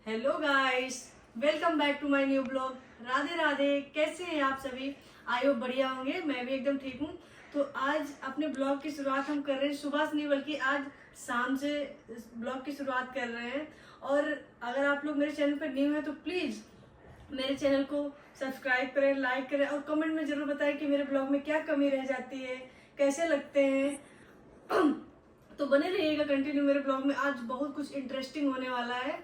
Hello guys, welcome back to my new blog. Radhe Radhe. कैसे हैं आप सभी? आई होप बढ़िया होंगे। मैं भी एकदम ठीक हूँ। तो आज अपने ब्लॉग की शुरुआत हम कर रहे हैं सुबह से नहीं बल्कि आज शाम से ब्लॉग की शुरुआत कर रहे हैं। और अगर आप लोग मेरे चैनल पर न्यू हैं तो प्लीज़ मेरे चैनल को सब्सक्राइब करें, लाइक करें और कमेंट में ज़रूर बताएं कि मेरे ब्लॉग में क्या कमी रह जाती है, कैसे लगते हैं। तो बने रहिएगा कंटिन्यू मेरे ब्लॉग में। आज बहुत कुछ इंटरेस्टिंग होने वाला है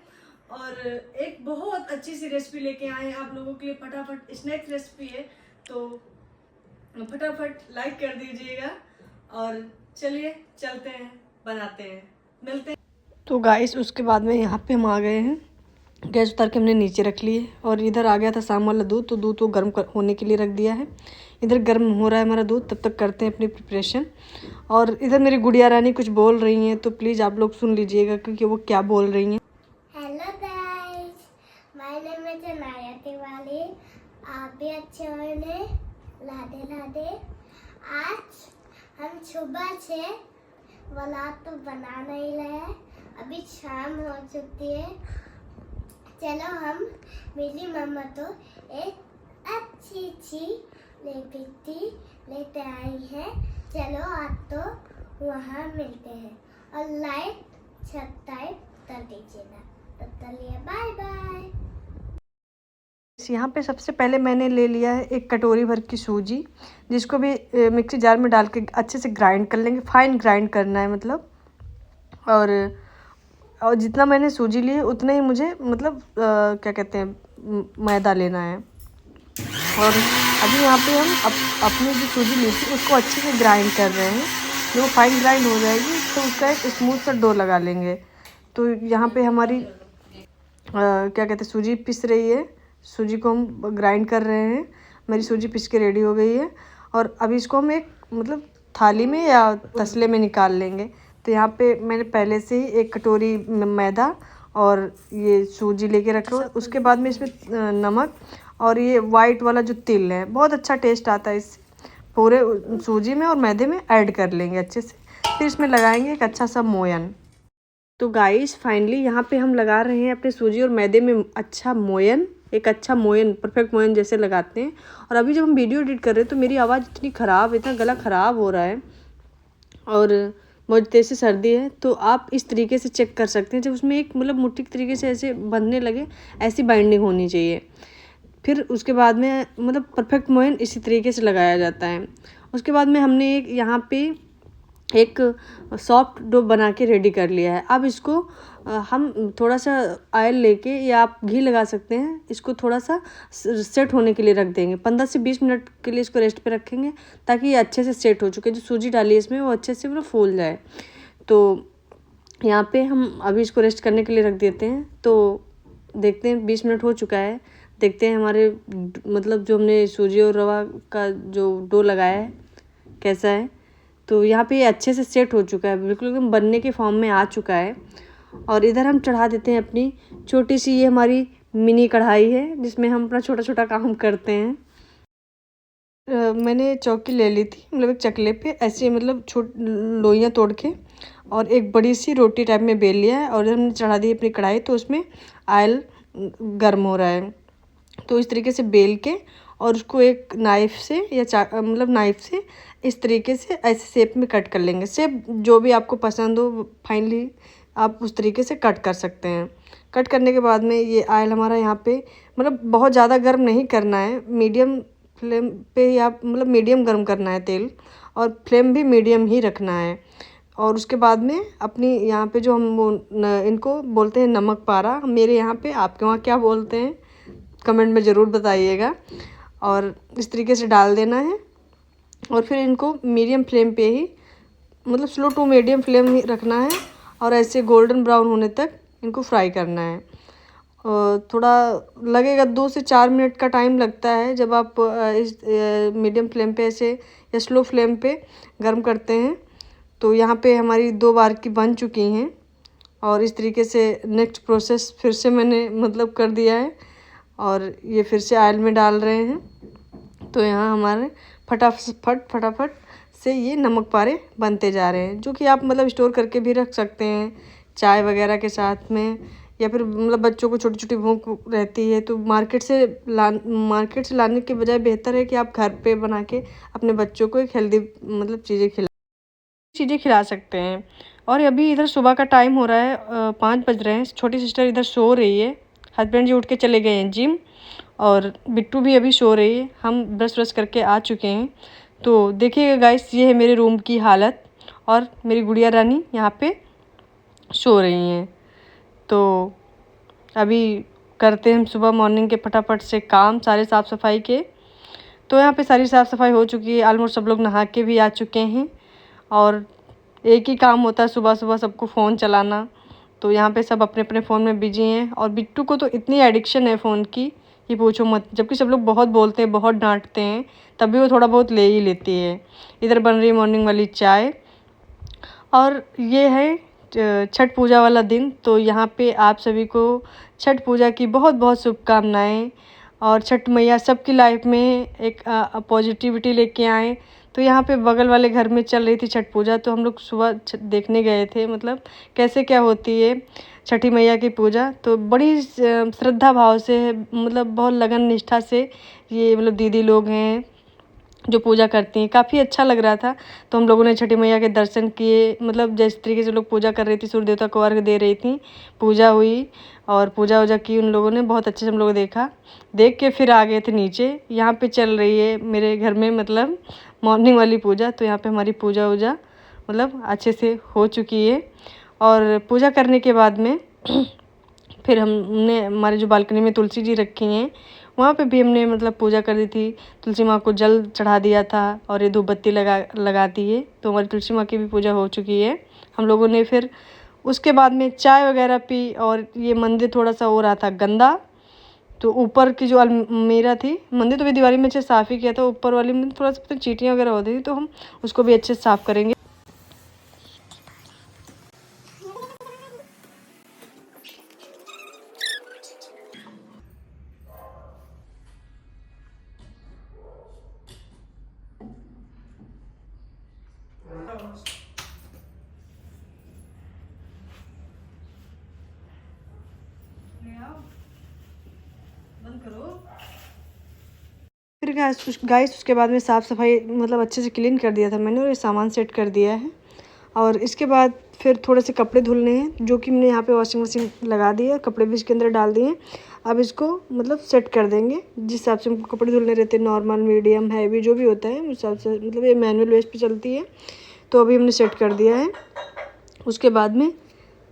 और एक बहुत अच्छी सी रेसिपी लेके आए हैं आप लोगों के लिए। फटाफट स्नैक्स रेसिपी है, तो फटाफट लाइक कर दीजिएगा और चलिए चलते हैं, बनाते हैं, मिलते हैं। तो गाइस उसके बाद में यहाँ पे हम आ गए हैं। गैस उतार के हमने नीचे रख लिए और इधर आ गया था शाम वाला दूध, तो दूध को गर्म होने के लिए रख दिया है। इधर गर्म हो रहा है हमारा दूध, तब तक करते हैं अपनी प्रिपरेशन। और इधर मेरी गुड़िया रानी कुछ बोल रही हैं, तो प्लीज़ आप लोग सुन लीजिएगा क्योंकि वो क्या बोल रही हैं। Hello guys, my name is Anaya Tiwari. आप भी अच्छे होंगे। राधे राधे। आज हम सुबह से व्लॉग तो बना नहीं रहे, अभी शाम हो चुकी है। चलो हम मेरी मम्मा तो एक अच्छी सी रेसिपी लेते आई है। चलो आज तो वहाँ मिलते हैं और लाइक सब्सक्राइब कर दीजिएगा। तब तक लिए बाय बाय। यहाँ पे सबसे पहले मैंने ले लिया है एक कटोरी भर की सूजी, जिसको भी मिक्सी जार में डाल के अच्छे से ग्राइंड कर लेंगे। फाइन ग्राइंड करना है मतलब। और जितना मैंने सूजी ली है उतना ही मुझे मतलब क्या कहते हैं मैदा लेना है। और अभी यहाँ पे हम अपनी जो सूजी ली थी उसको अच्छे से ग्राइंड कर रहे हैं। जब वो फाइन ग्राइंड हो जाएगी तो उसका एक स्मूथ सा डो लगा लेंगे। तो यहाँ पे हमारी क्या कहते हैं सूजी पिस रही है। सूजी को हम ग्राइंड कर रहे हैं। मेरी सूजी पिस के रेडी हो गई है और अभी इसको हम एक मतलब थाली में या तसले में निकाल लेंगे। तो यहाँ पे मैंने पहले से ही एक कटोरी मैदा और ये सूजी लेके रखा हुआ। उसके बाद में इसमें नमक और ये वाइट वाला जो तिल है, बहुत अच्छा टेस्ट आता है इससे। पूरे सूजी में और मैदे में ऐड कर लेंगे अच्छे से। फिर इसमें लगाएंगे एक अच्छा सा मोयन। तो गाइस फाइनली यहाँ पे हम लगा रहे हैं अपने सूजी और मैदे में अच्छा मोयन, एक अच्छा मोयन, परफेक्ट मोयन जैसे लगाते हैं। और अभी जब हम वीडियो एडिट कर रहे हैं तो मेरी आवाज़ इतनी ख़राब, इतना गला ख़राब हो रहा है और बहुत तेज़ से सर्दी है। तो आप इस तरीके से चेक कर सकते हैं, जब उसमें एक मतलब मुट्ठी के तरीके से ऐसे बंधने लगे, ऐसी बाइंडिंग होनी चाहिए। फिर उसके बाद में मतलब परफेक्ट मोयन इसी तरीके से लगाया जाता है। उसके बाद में हमने एक यहाँ पे एक सॉफ्ट डो बना के रेडी कर लिया है। अब इसको हम थोड़ा सा ऑयल लेके या आप घी लगा सकते हैं, इसको थोड़ा सा सेट होने के लिए रख देंगे। 15 से 20 मिनट के लिए इसको रेस्ट पे रखेंगे ताकि ये अच्छे से सेट हो चुके। जो सूजी डाली है इसमें वो अच्छे से मतलब फूल जाए। तो यहाँ पे हम अभी इसको रेस्ट करने के लिए रख देते हैं। तो देखते हैं 20 मिनट हो चुका है। देखते हैं हमारे मतलब जो हमने सूजी और रवा का जो डो लगाया है कैसा है। तो यहाँ पे ये अच्छे से सेट हो चुका है, बिल्कुल एकदम बनने के फॉर्म में आ चुका है। और इधर हम चढ़ा देते हैं अपनी छोटी सी, ये हमारी मिनी कढ़ाई है जिसमें हम अपना छोटा छोटा काम करते हैं। मैंने चौकी ले ली थी, मतलब एक चकले पे ऐसे मतलब लोइयाँ तोड़ के और एक बड़ी सी रोटी टाइप में बेल लिया है और हमने चढ़ा दी अपनी कढ़ाई। तो उसमें ऑयल गर्म हो रहा है, तो इस तरीके से बेल के और उसको एक नाइफ़ से या मतलब नाइफ़ से इस तरीके से ऐसे शेप में कट कर लेंगे। शेप जो भी आपको पसंद हो फाइनली आप उस तरीके से कट कर सकते हैं। कट करने के बाद में ये ऑयल हमारा यहाँ पे मतलब बहुत ज़्यादा गर्म नहीं करना है, मीडियम फ्लेम पे या मतलब मीडियम गर्म करना है तेल, और फ्लेम भी मीडियम ही रखना है। और उसके बाद में अपनी यहाँ पे जो हम वो इनको बोलते हैं नमक पारा, मेरे यहाँ पे, आपके वहाँ क्या बोलते हैं कमेंट में ज़रूर बताइएगा। और इस तरीके से डाल देना है और फिर इनको मीडियम फ्लेम पे ही मतलब स्लो टू मीडियम फ्लेम ही रखना है और ऐसे गोल्डन ब्राउन होने तक इनको फ्राई करना है। और थोड़ा लगेगा 2 से 4 मिनट का टाइम लगता है जब आप इस मीडियम फ्लेम पे ऐसे या स्लो फ्लेम पे गर्म करते हैं। तो यहाँ पे हमारी 2 बार की बन चुकी हैं और इस तरीके से नेक्स्ट प्रोसेस फिर से मैंने मतलब कर दिया है और ये फिर से ऑयल में डाल रहे हैं। तो यहाँ हमारे फटाफट से ये नमक पारे बनते जा रहे हैं, जो कि आप मतलब स्टोर करके भी रख सकते हैं चाय वगैरह के साथ में, या फिर मतलब बच्चों को छोटी छोटी भूख रहती है तो मार्केट से लाने के बजाय बेहतर है कि आप घर पे बना के अपने बच्चों को एक हेल्दी मतलब चीज़ें खिला सकते हैं। और अभी इधर सुबह का टाइम हो रहा है, 5 बज रहे हैं। छोटी सिस्टर इधर सो रही है, हस्बैंड जी उठ के चले गए हैं जिम, और बिट्टू भी अभी सो रही है। हम ब्रश व्रश करके आ चुके हैं। तो देखिएगा गाइस, ये है मेरे रूम की हालत, और मेरी गुड़िया रानी यहाँ पे सो रही हैं। तो अभी करते हैं हम सुबह मॉर्निंग के फटाफट से काम सारे साफ़ सफाई के। तो यहाँ पे सारी साफ़ सफाई हो चुकी है, ऑलमोस्ट सब लोग नहा के भी आ चुके हैं, और एक ही काम होता है सुबह सुबह सबको फ़ोन चलाना। तो यहाँ पे सब अपने अपने फ़ोन में बिजी हैं, और बिट्टू को तो इतनी एडिक्शन है फ़ोन की कि पूछो मत। जबकि सब लोग बहुत बोलते हैं, बहुत डांटते हैं, तब भी वो थोड़ा बहुत ले ही लेती है। इधर बन रही है मॉर्निंग वाली चाय, और ये है छठ पूजा वाला दिन। तो यहाँ पे आप सभी को छठ पूजा की बहुत बहुत शुभकामनाएँ, और छठ मैया सबकी लाइफ में एक पॉजिटिविटी लेके आएँ। तो यहाँ पे बगल वाले घर में चल रही थी छठ पूजा, तो हम लोग सुबह देखने गए थे, मतलब कैसे क्या होती है छठी मैया की पूजा। तो बड़ी श्रद्धा भाव से, मतलब बहुत लगन निष्ठा से ये मतलब दीदी लोग हैं जो पूजा करती हैं। काफ़ी अच्छा लग रहा था। तो हम लोगों ने छठी मैया के दर्शन किए, मतलब जिस तरीके से लोग पूजा कर रही थी, सूर्य देवता को अर्घ दे रही थी, पूजा हुई और पूजा वूजा की उन लोगों ने, बहुत अच्छे से हम लोग देखा। देख के फिर आ गए थे नीचे। यहाँ पे चल रही है मेरे घर में मतलब मॉर्निंग वाली पूजा। तो यहाँ पे हमारी पूजा वूजा मतलब अच्छे से हो चुकी है। और पूजा करने के बाद में फिर हमने हमारे जो बालकनी में तुलसी जी रखी हैं, वहाँ पे भी हमने मतलब पूजा कर दी थी। तुलसी माँ को जल चढ़ा दिया था, और ये धूपबत्ती लगा दी है। तो हमारी तुलसी माँ की भी पूजा हो चुकी है। हम लोगों ने फिर उसके बाद में चाय वगैरह पी, और ये मंदिर थोड़ा सा हो रहा था गंदा। तो ऊपर की जो अलमीरा थी, मंदिर तो भी दिवाली में अच्छे साफ़ ही किया था, ऊपर वाली में थोड़ा सा चींटियाँ वगैरह होती थी, तो हम उसको भी अच्छे से साफ़ करेंगे। फिर गाइस उसके बाद में साफ़ सफाई मतलब अच्छे से क्लीन कर दिया था मैंने, और ये सामान सेट कर दिया है। और इसके बाद फिर थोड़े से कपड़े धुलने हैं, जो कि मैंने यहाँ पे वॉशिंग मशीन लगा दी है, कपड़े भी इसके अंदर डाल दिए हैं। अब इसको मतलब सेट कर देंगे जिस हिसाब से हमको कपड़े धुलने रहते हैं, नॉर्मल, मीडियम, हैवी जो भी होता है उस हिसाब से, मतलब ये मैनुअल बेस पे चलती है। तो अभी हमने सेट कर दिया है। उसके बाद में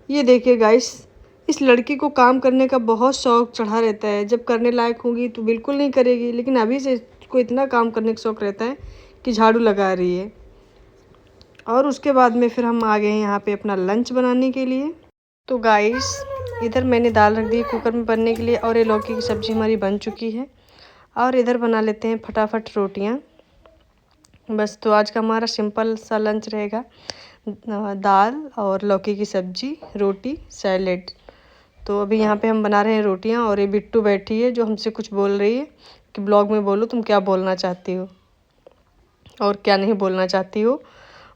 ये देखिए गाइस, इस लड़की को काम करने का बहुत शौक़ चढ़ा रहता है। जब करने लायक होगी तो बिल्कुल नहीं करेगी, लेकिन अभी से इसको इतना काम करने का शौक़ रहता है कि झाड़ू लगा रही है। और उसके बाद में फिर हम आ गए हैं यहाँ पे अपना लंच बनाने के लिए। तो गाइस इधर मैंने दाल रख दी कुकर में बनने के लिए, और ये लौकी की सब्ज़ी हमारी बन चुकी है। और इधर बना लेते हैं फटाफट रोटियाँ बस। तो आज का हमारा सिंपल सा लंच रहेगा, दाल और लौकी की सब्ज़ी, रोटी, सैलेड। तो अभी यहाँ पे हम बना रहे हैं रोटियाँ, और ये बिट्टू बैठी है जो हमसे कुछ बोल रही है कि ब्लॉग में बोलो तुम क्या बोलना चाहती हो और क्या नहीं बोलना चाहती हो।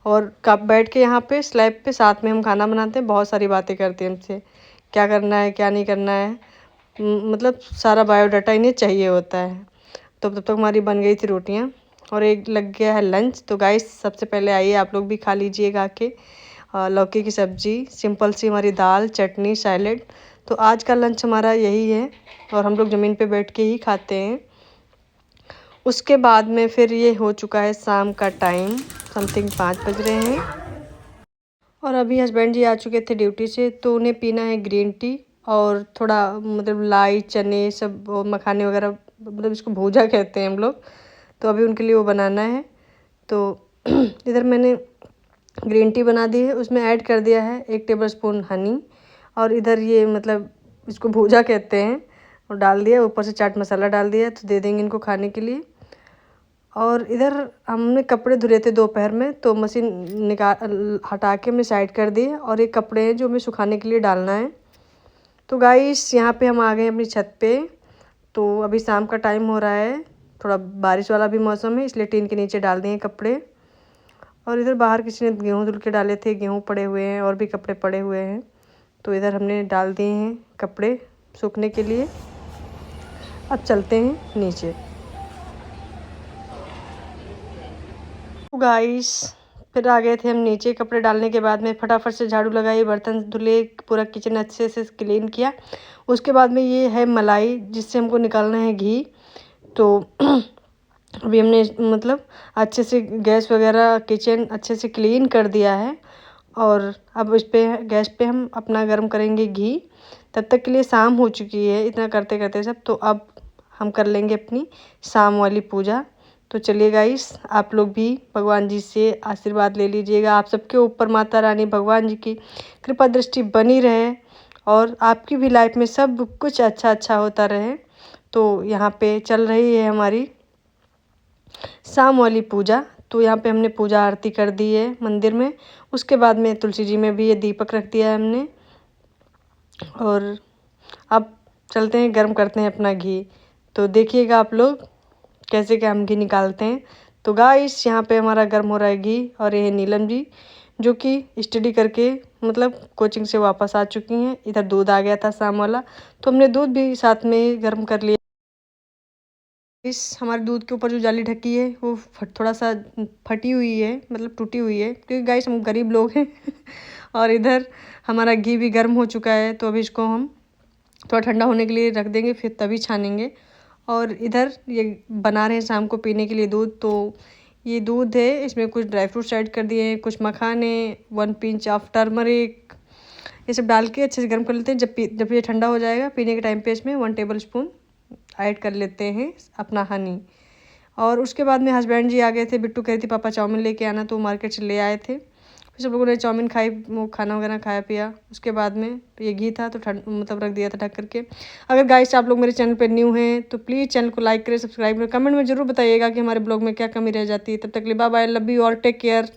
और कब बैठ के यहाँ पे स्लैब पे साथ में हम खाना बनाते हैं, बहुत सारी बातें करते हैं हमसे, क्या करना है क्या नहीं करना है, मतलब सारा बायोडाटा इन्हें चाहिए होता है। तो तब तक हमारी बन गई थी रोटियाँ, और एक लग गया है लंच। तो गाइस सबसे पहले आइए आप लोग भी खा लीजिएगा के लौकी की सब्ज़ी, सिंपल सी हमारी दाल, चटनी, सैलेड। तो आज का लंच हमारा यही है, और हम लोग ज़मीन पे बैठ के ही खाते हैं। उसके बाद में फिर ये हो चुका है शाम का टाइम, समथिंग 5 बज रहे हैं, और अभी हस्बैंड जी आ चुके थे ड्यूटी से। तो उन्हें पीना है ग्रीन टी, और थोड़ा मतलब लाई, चने सब, मखाने वगैरह, मतलब इसको भूजा कहते हैं हम लोग। तो अभी उनके लिए वो बनाना है। तो इधर मैंने ग्रीन टी बना दी है, उसमें ऐड कर दिया है 1 टेबलस्पून हनी, और इधर ये मतलब इसको भूजा कहते हैं, और डाल दिया, ऊपर से चाट मसाला डाल दिया। तो दे देंगे इनको खाने के लिए। और इधर हमने कपड़े धुले थे दोपहर में, तो मशीन हटा के हमने साइड कर दिए, और ये कपड़े हैं जो हमें सुखाने के लिए डालना है। तो गाइस यहाँ पे हम आ गए अपनी छत पे। तो अभी शाम का टाइम हो रहा है, थोड़ा बारिश वाला भी मौसम है, इसलिए टीन के नीचे डाल दिए कपड़े। और इधर बाहर किसी ने गेहूँ धुल के डाले थे, गेहूँ पड़े हुए हैं, और भी कपड़े पड़े हुए हैं। तो इधर हमने डाल दिए हैं कपड़े सूखने के लिए। अब चलते हैं नीचे। गाइस फिर आ गए थे हम नीचे। कपड़े डालने के बाद में फटाफट से झाड़ू लगाई, बर्तन धुले, पूरा किचन अच्छे से क्लीन किया। उसके बाद में ये है मलाई जिससे हमको निकालना है घी। तो अभी हमने मतलब अच्छे से गैस वगैरह किचन अच्छे से क्लीन कर दिया है और अब इस पे गैस पे हम अपना गर्म करेंगे घी। तब तक के लिए शाम हो चुकी है इतना करते करते सब। तो अब हम कर लेंगे अपनी शाम वाली पूजा। तो चलिए गाइस आप लोग भी भगवान जी से आशीर्वाद ले लीजिएगा। आप सबके ऊपर माता रानी भगवान जी की कृपा दृष्टि बनी रहे और आपकी भी लाइफ में सब कुछ अच्छा अच्छा होता रहे। तो यहाँ पे चल रही है हमारी शाम वाली पूजा। तो यहाँ पे हमने पूजा आरती कर दी है मंदिर में। उसके बाद में तुलसी जी में भी ये दीपक रख दिया है हमने। और अब चलते हैं गर्म करते हैं अपना घी। तो देखिएगा आप लोग कैसे क्या हम घी निकालते हैं। तो गाइस यहाँ पे हमारा गर्म हो रहा है घी और ये है नीलम जी जो कि स्टडी करके मतलब कोचिंग से वापस आ चुकी हैं। इधर दूध आ गया था शाम वाला तो हमने दूध भी साथ में ही गर्म कर लिया। इस हमारे दूध के ऊपर जो जाली ढकी है वो थोड़ा सा फटी हुई है, मतलब टूटी हुई है, क्योंकि गाइस हम गरीब लोग हैं। और इधर हमारा घी भी गर्म हो चुका है। तो अभी इसको हम थोड़ा ठंडा होने के लिए रख देंगे फिर तभी छानेंगे। और इधर ये बना रहे हैं शाम को पीने के लिए दूध। तो ये दूध है, इसमें कुछ ड्राई फ्रूट्स ऐड कर दिए हैं, कुछ मखाने, 1 पिंच ऑफ टर्मरिक, ये सब डाल के अच्छे से गर्म कर लेते हैं। जब ये ठंडा हो जाएगा पीने के टाइम पे इसमें 1 टेबल स्पून ऐड कर लेते हैं अपना हनी। और उसके बाद में हस्बैंड जी आ गए थे। बिट्टू कह रही थी पापा चाउमीन लेके आना, तो मार्केट से ले आए थे। फिर सब लोगों ने चाउमीन खाई, वो खाना वगैरह खाया पिया। उसके बाद में ये घी था तो मतलब रख दिया था ढक करके। अगर गाइस आप लोग मेरे चैनल पे न्यू हैं तो प्लीज़ चैनल को लाइक करें, सब्सक्राइब करें, कमेंट में ज़रूर बताइएगा कि हमारे ब्लॉग में क्या कमी रह जाती है। तब तक के लिए बाय बाय, लव यू और टेक केयर।